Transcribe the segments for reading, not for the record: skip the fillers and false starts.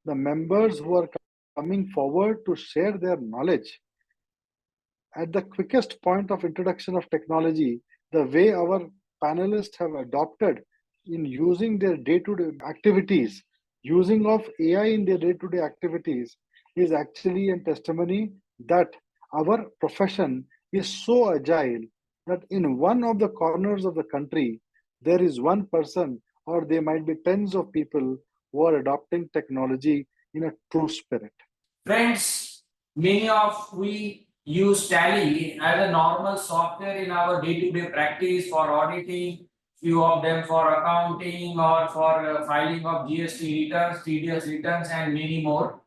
the members who are coming forward to share their knowledge at the quickest point of introduction of technology, the way our panelists have adopted in using their day-to-day activities, using of AI in their day-to-day activities, is actually a testimony that our profession is so agile that in one of the corners of the country, there is one person, or there might be tens of people who are adopting technology in a true spirit. Friends, many of we use Tally as a normal software in our day-to-day practice for auditing, few of them for accounting or for filing of GST returns, TDS returns, and many more.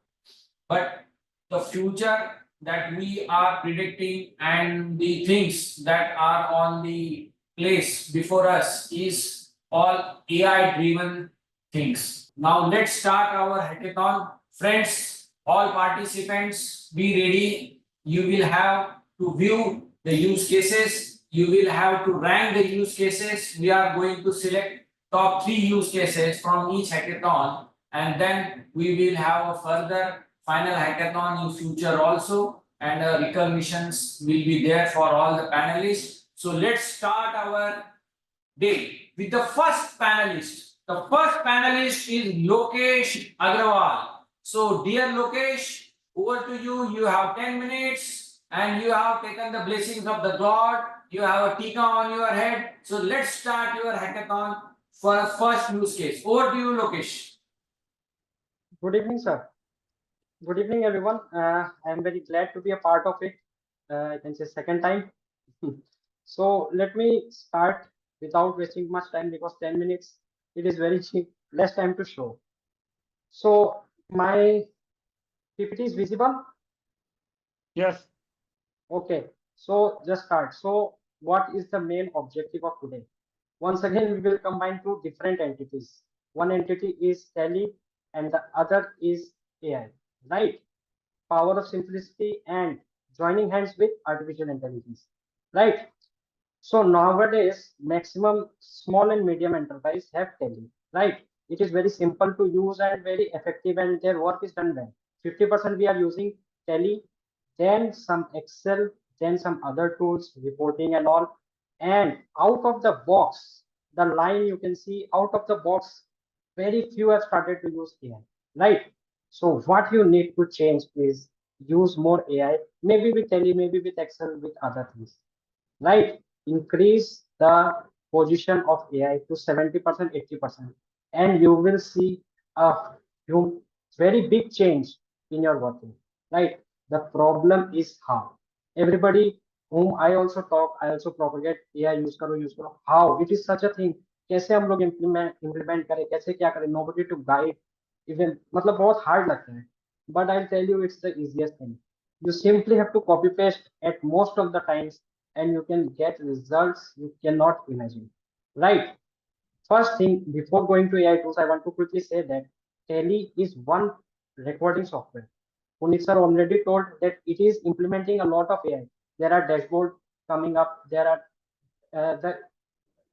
But the future that we are predicting and the things that are on the place before us is all AI driven things. Now let's start our hackathon. Friends, all participants, be ready. You will have to view the use cases. You will have to rank the use cases. We are going to select top 3 use cases from each hackathon, and then we will have a further final hackathon in future also, and recognitions will be there for all the panelists. So let's start our day with the first panelist. The first panelist is Lokesh Agrawal. So dear Lokesh, over to you. You have 10 minutes and you have taken the blessings of the God. You have a tika on your head. So let's start your hackathon for the first use case. Over to you, Lokesh. Good evening, sir. Good evening, everyone. I am very glad to be a part of it. I can say second time. So let me start without wasting much time, because 10 minutes, it is very less time to show. So my PPT is visible? Yes. Okay. So just start. So what is the main objective of today? Once again, we will combine two different entities. One entity is Tally and the other is AI, right? Power of simplicity and joining hands with artificial intelligence, right? So nowadays, maximum small and medium enterprise have Tally, right? It is very simple to use and very effective, and their work is done well. 50% we are using Tally, then some Excel, then some other tools, reporting and all. And out of the box, the line you can see out of the box, very few have started to use AI, right? So what you need to change is use more AI, maybe with Tally, maybe with Excel, with other things, right? Increase the position of AI to 70%, 80%, and you will see a very big change in your working, right? The problem is how. Everybody whom I also talk, I also propagate AI use karo. How? It is such a thing. कैसे हम लोग implement करें, कैसे क्या करें? Nobody to guide. Even मतलब बहुत hard लगता है. But I'll tell you, it's the easiest thing. You simply have to copy paste at most of the times, and you can get results you cannot imagine, right? First thing, before going to AI tools, I want to quickly say that Tally is one recording software. Puneet sir already told that it is implementing a lot of AI. There are dashboard coming up. There are the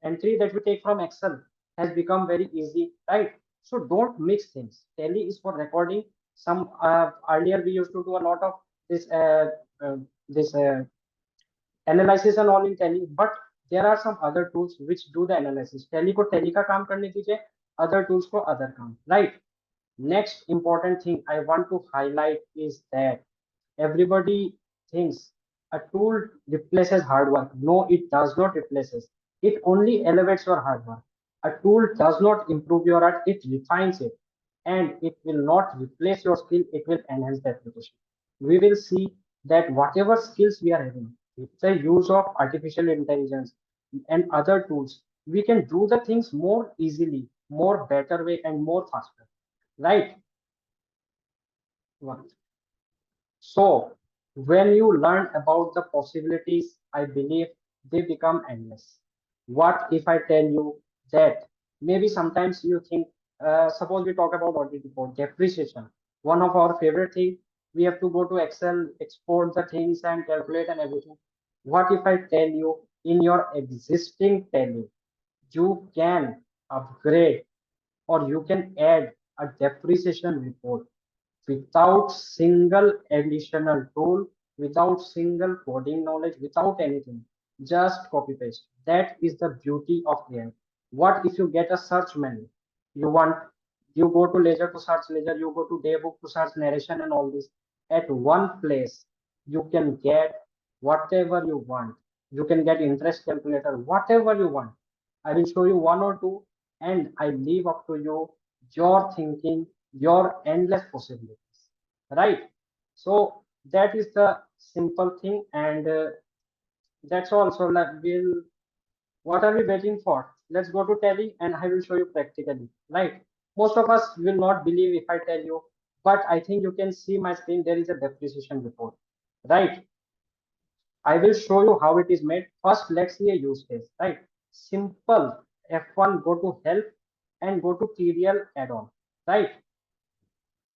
entry that we take from Excel has become very easy, right? So don't mix things. Tally is for recording. Some earlier we used to do a lot of this this analysis and all in Tally, but there are some other tools which do the analysis. Tally को Tally का काम करने दीजिए, other tools को other काम, right? Next important thing I want to highlight is that everybody thinks a tool replaces hard work. No, it does not replaces. It only elevates your hard work. A tool does not improve your art, it refines it. And it will not replace your skill, it will enhance the application. We will see that whatever skills we are having, with the use of artificial intelligence and other tools, we can do the things more easily, more better way, and more faster, right? So when you learn about the possibilities, I believe they become endless. What if I tell you that maybe sometimes you think, suppose we talk about audit report, depreciation, one of our favorite thing, we have to go to Excel, export the things and calculate and everything. What if I tell you in your existing Tally, you can upgrade or you can add a depreciation report without single additional tool, without single coding knowledge, without anything, just copy paste. That is the beauty of AI. What if you get a search menu? You want, you go to ledger to search ledger, you go to daybook to search narration and all this. At one place, you can get whatever you want. You can get interest calculator, whatever you want. I will show you one or two, and I leave up to you your thinking, your endless possibilities, right? So that is the simple thing, and that's all. So we'll, what are we waiting for? Let's go to Tally, and I will show you practically, right? Most of us will not believe if I tell you, but I think you can see my screen. There is a depreciation report, right? I will show you how it is made. First, let's see a use case, right? Simple. F1, go to help and go to TDL add-on, right?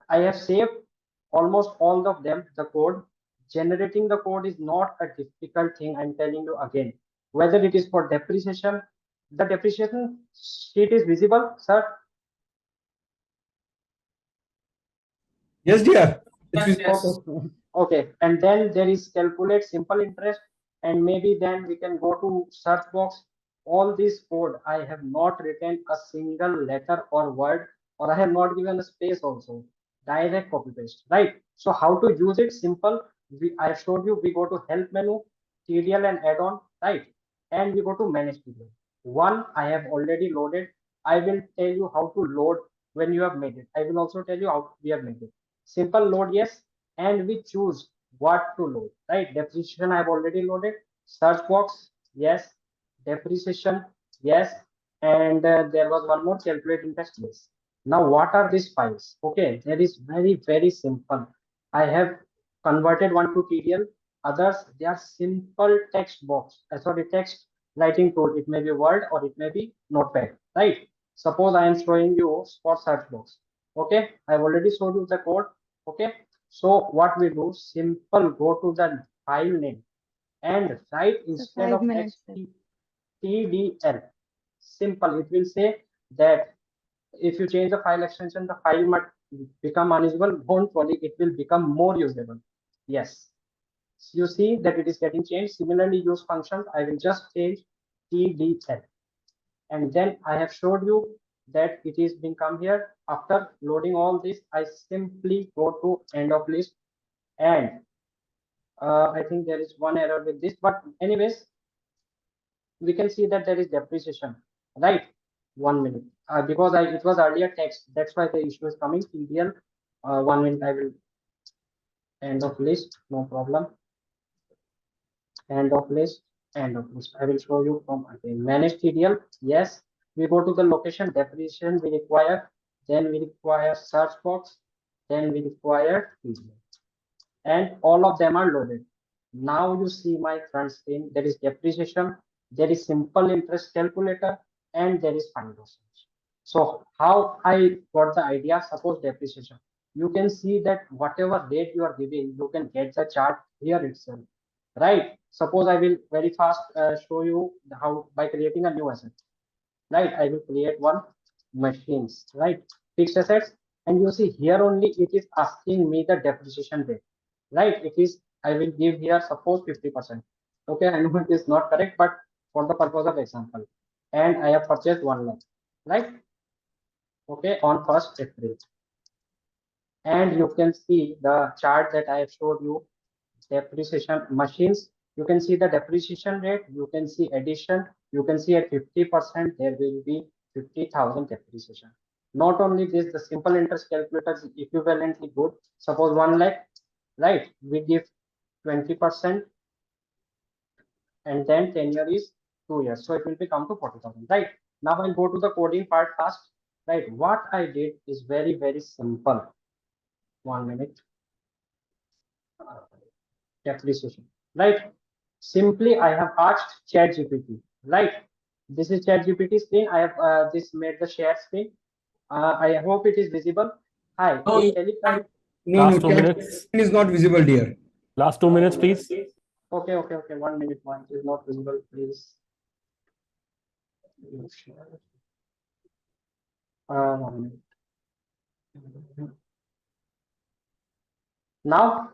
I have saved almost all of them, the code. Generating the code is not a difficult thing. I'm telling you again, whether it is for depreciation, the depreciation sheet is visible, sir. Yes, dear. Yes, yes. Okay. Okay. And then there is calculate simple interest, and maybe then we can go to search box. All this code, I have not written a single letter or word, or I have not given a space also. Direct copy paste, right? So how to use it? Simple. I have showed you. We go to help menu, TDL and add-on, right? And we go to manage TDL. One I have already loaded. I will tell you how to load when you have made it. I will also tell you how we have made it. Simple load, yes, and we choose what to load, right? Depreciation I have already loaded. Search box, yes. Depreciation, yes. And there was one more, calculate interest, yes. Now what are these files? Okay, that is very simple. I have converted one to TDL. Others, they are simple text box, sorry, text writing tool. It may be Word or it may be Notepad, right? Suppose I am showing you for search box. Okay, I've already showed you the code. Okay, so what we do, simple, go to the file name and write instead of text TDL. Simple, it will say that if you change the file extension, the file might become unusable. Don't worry, it will become more usable. Yes, you see that it is getting changed. Similarly, use functions. I will just change TDL, and then I have showed you that it is being come here. After loading all this, I simply go to end of list, and I think there is one error with this, but anyways, we can see that there is depreciation, right? 1 minute, because it was earlier text, that's why the issue is coming. TDL, 1 minute, I will end of list, no problem. End of list, end of list. I will show you from again. Manage TDL, yes. We go to the location depreciation we require, then we require search box, then we require TDL, and all of them are loaded. Now you see my front screen. There is depreciation, there is simple interest calculator, and there is final percentage. So how I got the idea? Suppose depreciation. You can see that whatever rate you are giving, you can get the chart here itself, right? Suppose I will very fast show you how by creating a new asset, right? I will create one machines, right? Fixed assets, and you see here only it is asking me the depreciation rate, right? It is, I will give here suppose 50%. Okay, I know it is not correct, but for the purpose of example, and I have purchased 1 lakh, right? Okay, on 1st April, and you can see the chart that I have showed you. Depreciation machines, you can see the depreciation rate, you can see addition, you can see at 50% there will be 50,000 depreciation. Not only this, the simple interest calculator is equivalently good. Suppose 1 lakh, right? We give 20%, and then tenure is 2 years, so it will become to 40,000, right? Now I'll go to the coding part fast, right? What I did is very simple. 1 minute. Depreciation, right? Simply I have asked ChatGPT, right? This is ChatGPT screen. I have this made the share screen. I hope it is visible. Hi, No, in Telegram. No, Last no, 2 minutes. chat is not visible, dear. Last 2 minutes, please. Okay. 1 minute. One is not visible. Please. 1 minute. Now,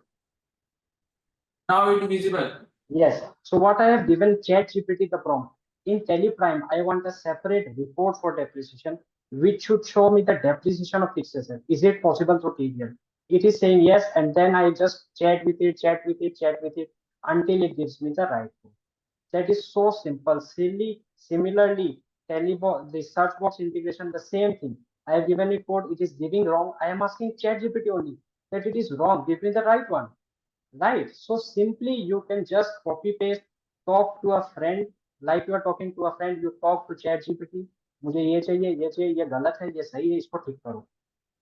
Now it visible. yes. So what I have given ChatGPT the prompt. In Teleprime, I want a separate report for depreciation, which should show me the depreciation of fixed asset. Is it possible through TDL? It is saying yes, and then I just chat with it, chat with it, chat with it until it gives me the right code. That is so simple. Similarly, the search box integration, the same thing. I have given it code, it is giving wrong. I am asking ChatGPT only that it is wrong. Give me the right one. Right. So simply you can just copy paste, talk to a friend, like you are talking to a friend, you talk to ChatGPT. मुझे ये चाहिए, ये चाहिए, ये गलत है, ये सही है, इसको ठीक करो.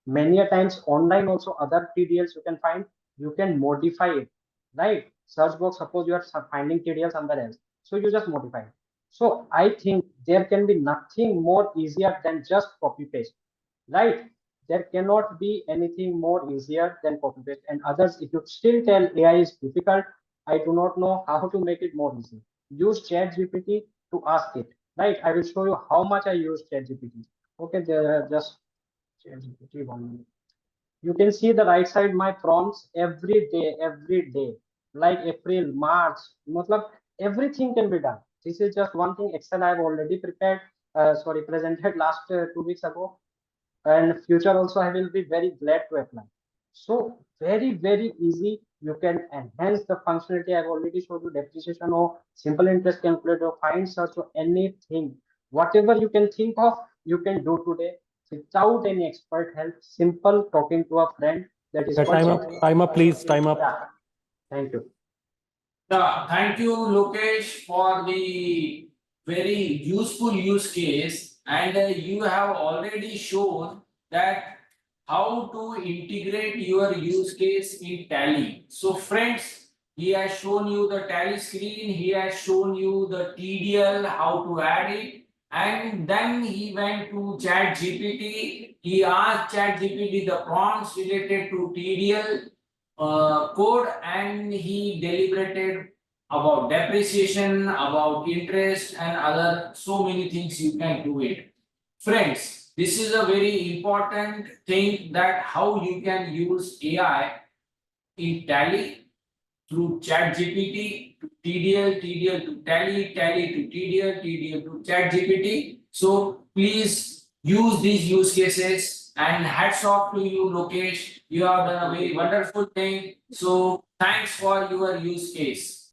Many a times online also other TDLs you can find, you can modify it, right? Search box, suppose you are finding TDL somewhere else, so you just modify it. So I think there can be nothing more easier than just copy paste, right? There cannot be anything more easier than copy paste. And others, if you still tell AI is difficult, I do not know how to make it more easy. Use ChatGPT to ask it, right? I will show you how much I use ChatGPT. Okay, just ChatGPT 1 minute. You can see the right side my prompts every day, like April, March, matlab everything can be done. This is just one thing. Excel I have already prepared, presented last 2 weeks ago, and future also I will be very glad to apply. So very easy. You can enhance the functionality. I've already showed you depreciation or simple interest calculator, find search or anything. Whatever you can think of, you can do today without any expert help. Simple talking to a friend. That is Yeah, called time up, please, time up. Yeah. Thank you. Yeah, thank you, Lokesh, for the very useful use case. And you have already shown that how to integrate your use case in Tally. So, friends, he has shown you the Tally screen, he has shown you the TDL, how to add it. And then he went to ChatGPT. He asked ChatGPT the prompts related to TDL code, and he deliberated about depreciation, about interest, and other so many things you can do it. Friends, this is a very important thing that how you can use AI in Tally through ChatGPT to TDL, TDL to Tally, Tally to TDL, TDL to ChatGPT. So please use these use cases, and hats off to you, Lokesh. You have done a very wonderful thing. So thanks for your use case.